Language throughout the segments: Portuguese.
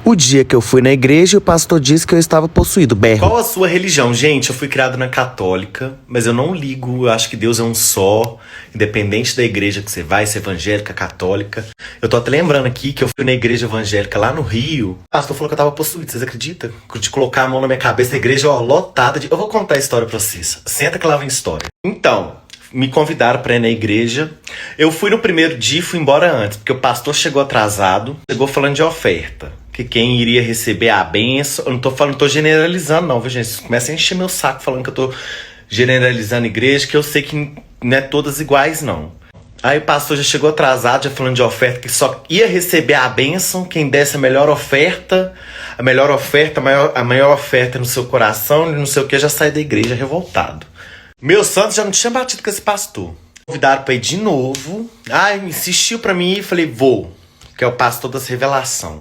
O dia que eu fui na igreja, o pastor disse que eu estava possuído. Berro. Qual a sua religião? Gente, eu fui criado na católica, mas eu não ligo, eu acho que Deus é um só, independente da igreja que você vai, se é evangélica, católica. Eu tô até lembrando aqui que eu fui na igreja evangélica lá no Rio. O pastor falou que eu tava possuído, vocês acreditam? De colocar a mão na minha cabeça, a igreja, ó, lotada de... Eu vou contar a história pra vocês. Senta que lá vem história. Então, me convidaram pra ir na igreja. Eu fui no primeiro dia e fui embora antes, porque o pastor chegou atrasado, chegou falando de oferta. Que quem iria receber a benção... Eu não tô falando, não tô generalizando não, viu, gente? Vocês começam a encher meu saco falando que eu tô generalizando a igreja, que eu sei que não é todas iguais, não. Aí o pastor já chegou atrasado, já falando de oferta, que só ia receber a bênção quem desse a melhor oferta, a maior oferta no seu coração, e não sei o que, já sai da igreja revoltado. Meu santo já não tinha batido com esse pastor. Convidaram pra ir de novo. Insistiu pra mim e falei, vou. Que é o pastor das revelações.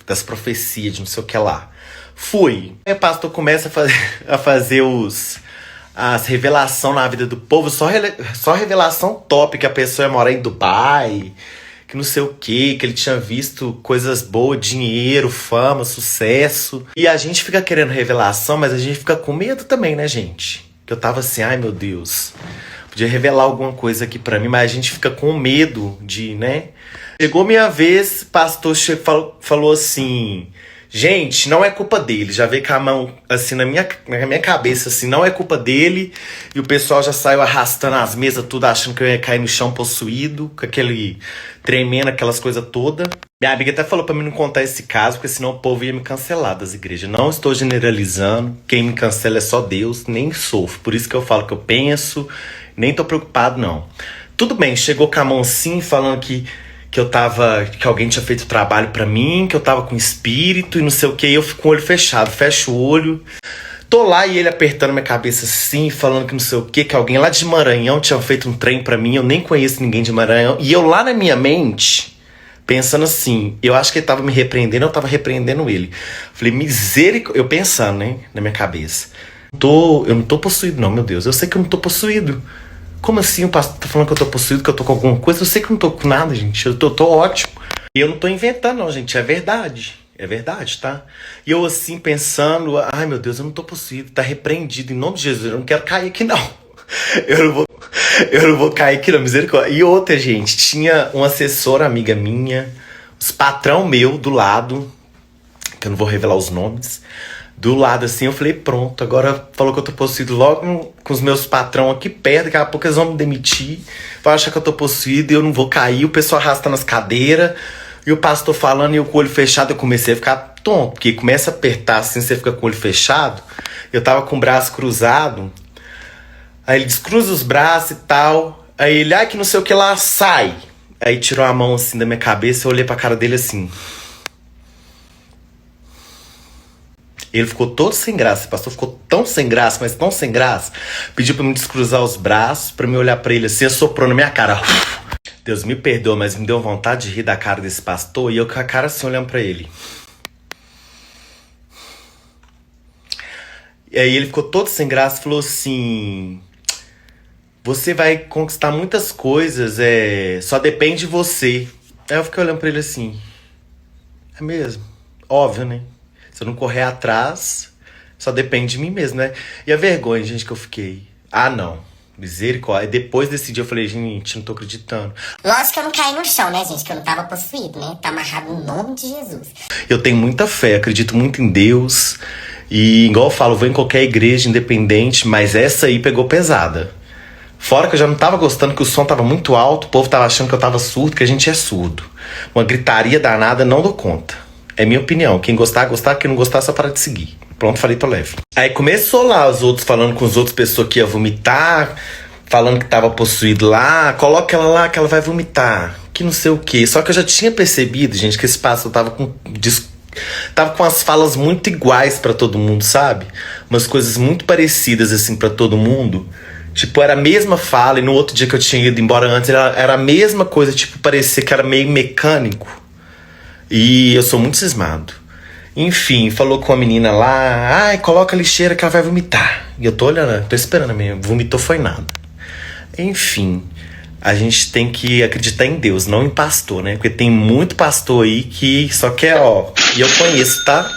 Das profecias, de não sei o que lá. Fui. Aí o pastor começa a fazer as revelações na vida do povo. Só revelação top, que a pessoa ia morar em Dubai, que não sei o que ele tinha visto coisas boas, dinheiro, fama, sucesso. E a gente fica querendo revelação, mas a gente fica com medo também, né, gente? Que eu tava assim, ai meu Deus, podia revelar alguma coisa aqui pra mim, mas a gente fica com medo de, né? Chegou minha vez, o pastor falou assim, gente, não é culpa dele. Já veio com a mão assim na minha cabeça, assim, não é culpa dele. E o pessoal já saiu arrastando as mesas tudo, achando que eu ia cair no chão possuído, com aquele tremendo, aquelas coisas todas. Minha amiga até falou pra mim não contar esse caso, porque senão o povo ia me cancelar das igrejas. Não estou generalizando, quem me cancela é só Deus, nem sofro. Por isso que eu falo que eu penso, nem tô preocupado não. Tudo bem, chegou com a mão assim, falando que alguém tinha feito trabalho pra mim, que eu tava com espírito e não sei o que, e eu fico com o olho fechado, fecho o olho, tô lá e ele apertando minha cabeça assim, falando que não sei o que alguém lá de Maranhão tinha feito um trem pra mim, eu nem conheço ninguém de Maranhão, e eu lá na minha mente, pensando assim, eu acho que ele tava me repreendendo, eu tava repreendendo ele. Falei, misericórdia, eu pensando, né, na minha cabeça, eu não tô possuído não, meu Deus, eu sei que eu não tô possuído. Como assim o pastor tá falando que eu tô possuído, que eu tô com alguma coisa? Eu sei que eu não tô com nada, gente. Eu tô ótimo. E eu não tô inventando, não, gente. É verdade. É verdade, tá? E eu assim, pensando, ai meu Deus, eu não tô possuído. Tá repreendido em nome de Jesus. Eu não quero cair aqui, não. Eu não vou cair aqui, não. Misericórdia. E outra, gente. Tinha uma assessora amiga minha, os patrão meu do lado, que eu não vou revelar os nomes. Do lado assim, eu falei, pronto, agora falou que eu tô possuído logo com os meus patrão aqui perto, daqui a pouco eles vão me demitir, vão achar que eu tô possuído e eu não vou cair, o pessoal arrastando as cadeiras, e o pastor falando e eu com o olho fechado, eu comecei a ficar tonto, porque começa a apertar assim, você fica com o olho fechado, eu tava com o braço cruzado, aí ele descruza os braços e tal, aí ele, que não sei o que lá, sai, aí tirou a mão assim da minha cabeça, eu olhei pra cara dele assim... Ele ficou todo sem graça, o pastor ficou tão sem graça, mas tão sem graça. Pediu pra me descruzar os braços, pra me olhar pra ele assim, assoprou na minha cara. Deus me perdoa, mas me deu vontade de rir da cara desse pastor. E eu com a cara assim, olhando pra ele. E aí ele ficou todo sem graça e falou assim... Você vai conquistar muitas coisas, só depende de você. Aí eu fiquei olhando pra ele assim... É mesmo? Óbvio, né? Se eu não correr atrás, só depende de mim mesmo, né? E a vergonha, gente, que eu fiquei. Não. Misericórdia. E depois desse dia eu falei, gente, não tô acreditando. Lógico que eu não caí no chão, né, gente? Que eu não tava possuído, né? Tá amarrado no nome de Jesus. Eu tenho muita fé, acredito muito em Deus. E, igual eu falo, vou em qualquer igreja independente, mas essa aí pegou pesada. Fora que eu já não tava gostando, que o som tava muito alto, o povo tava achando que eu tava surdo, que a gente é surdo. Uma gritaria danada, não dou conta. É minha opinião. Quem gostar, gostar. Quem não gostar, só para de seguir. Pronto, falei, tô leve. Aí começou lá os outros falando com as outras pessoas que ia vomitar, falando que tava possuído lá. Coloca ela lá que ela vai vomitar. Que não sei o quê. Só que eu já tinha percebido, gente, que esse pastor tava com as falas muito iguais pra todo mundo, sabe? Umas coisas muito parecidas, assim, pra todo mundo. Tipo, era a mesma fala. E no outro dia que eu tinha ido embora antes, era a mesma coisa. Tipo, parecia que era meio mecânico. E eu sou muito cismado. Enfim, falou com a menina lá, coloca a lixeira que ela vai vomitar. E eu tô olhando, tô esperando mesmo, vomitou foi nada. Enfim, a gente tem que acreditar em Deus, não em pastor, né? Porque tem muito pastor aí que só quer, ó, e eu conheço, tá?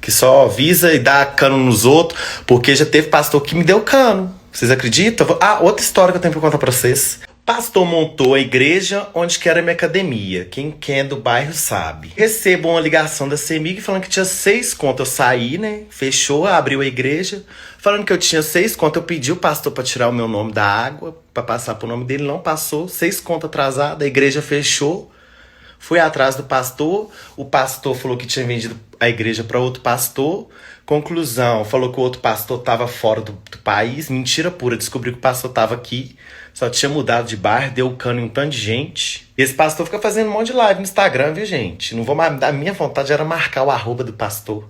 Que só avisa e dá cano nos outros, porque já teve pastor que me deu cano. Vocês acreditam? Ah, outra história que eu tenho pra contar pra vocês. Pastor montou a igreja onde que era a minha academia. Quem é do bairro sabe. Recebo uma ligação da CEMIG falando que tinha 6 contas. Eu saí, né? Fechou, abriu a igreja. Falando que eu tinha 6 contas. Eu pedi o pastor pra tirar o meu nome da água, pra passar pro nome dele. Não passou. 6 contas atrasadas. A igreja fechou. Fui atrás do pastor. O pastor falou que tinha vendido a igreja para outro pastor. Conclusão, falou que o outro pastor estava fora do país. Mentira pura, descobri que o pastor estava aqui. Só tinha mudado de bairro, deu cano em um tanto de gente. E esse pastor fica fazendo um monte de live no Instagram, viu, gente? Não vou mais. A minha vontade era marcar o arroba do pastor.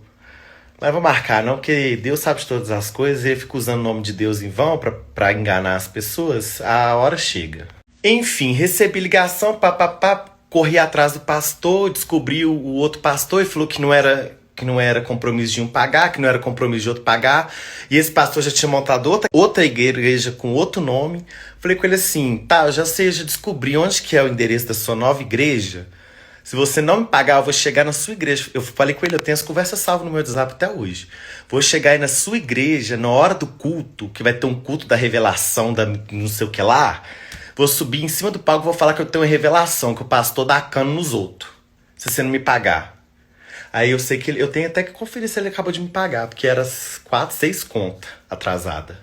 Mas vou marcar, não, porque Deus sabe de todas as coisas e ele fica usando o nome de Deus em vão pra enganar as pessoas. A hora chega. Enfim, recebi ligação, papapá. Corri atrás do pastor, descobri o outro pastor e falou que não era compromisso de um pagar, que não era compromisso de outro pagar. E esse pastor já tinha montado outra igreja com outro nome. Falei com ele assim, tá, eu já sei, já descobri onde que é o endereço da sua nova igreja. Se você não me pagar, eu vou chegar na sua igreja. Eu falei com ele, eu tenho as conversas salvas no meu WhatsApp até hoje. Vou chegar aí na sua igreja, na hora do culto, que vai ter um culto da revelação, da não sei o que lá. Vou subir em cima do palco e vou falar que eu tenho uma revelação, que o pastor dá cano nos outros, se você não me pagar. Aí eu sei que eu tenho até que conferir se ele acabou de me pagar, porque era 4, 6 contas atrasada.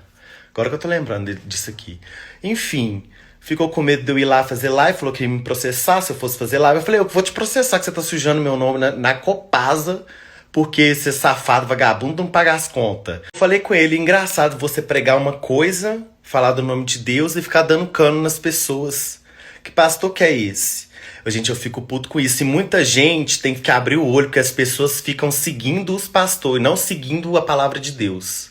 Agora que eu tô lembrando disso aqui. Enfim, ficou com medo de eu ir lá fazer live, falou que ia me processar se eu fosse fazer live. Eu falei, eu vou te processar que você tá sujando meu nome na Copasa, porque esse safado vagabundo não paga as contas. Eu falei com ele, engraçado você pregar uma coisa, falar do nome de Deus e ficar dando cano nas pessoas. Que pastor que é esse? Gente, eu fico puto com isso. E muita gente tem que abrir o olho, porque as pessoas ficam seguindo os pastores, não seguindo a palavra de Deus.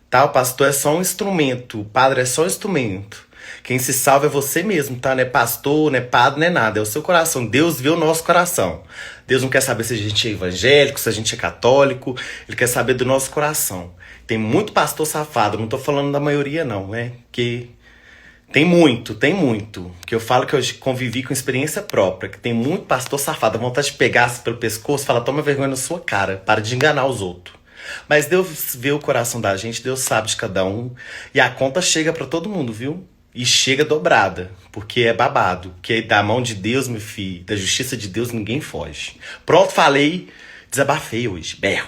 Tá? O pastor é só um instrumento, o padre é só um instrumento. Quem se salva é você mesmo, tá? Não é pastor, não é padre, não é nada. É o seu coração. Deus vê o nosso coração. Deus não quer saber se a gente é evangélico, se a gente é católico. Ele quer saber do nosso coração. Tem muito pastor safado. Não tô falando da maioria, não, né? Que tem muito. Que eu falo que eu convivi com experiência própria. Que tem muito pastor safado. A vontade de pegar pelo pescoço e falar, toma vergonha na sua cara. Para de enganar os outros. Mas Deus vê o coração da gente. Deus sabe de cada um. E a conta chega pra todo mundo, viu? E chega dobrada, porque é babado. Porque da mão de Deus, meu filho, da justiça de Deus, ninguém foge. Pronto, falei, desabafei hoje. Berro.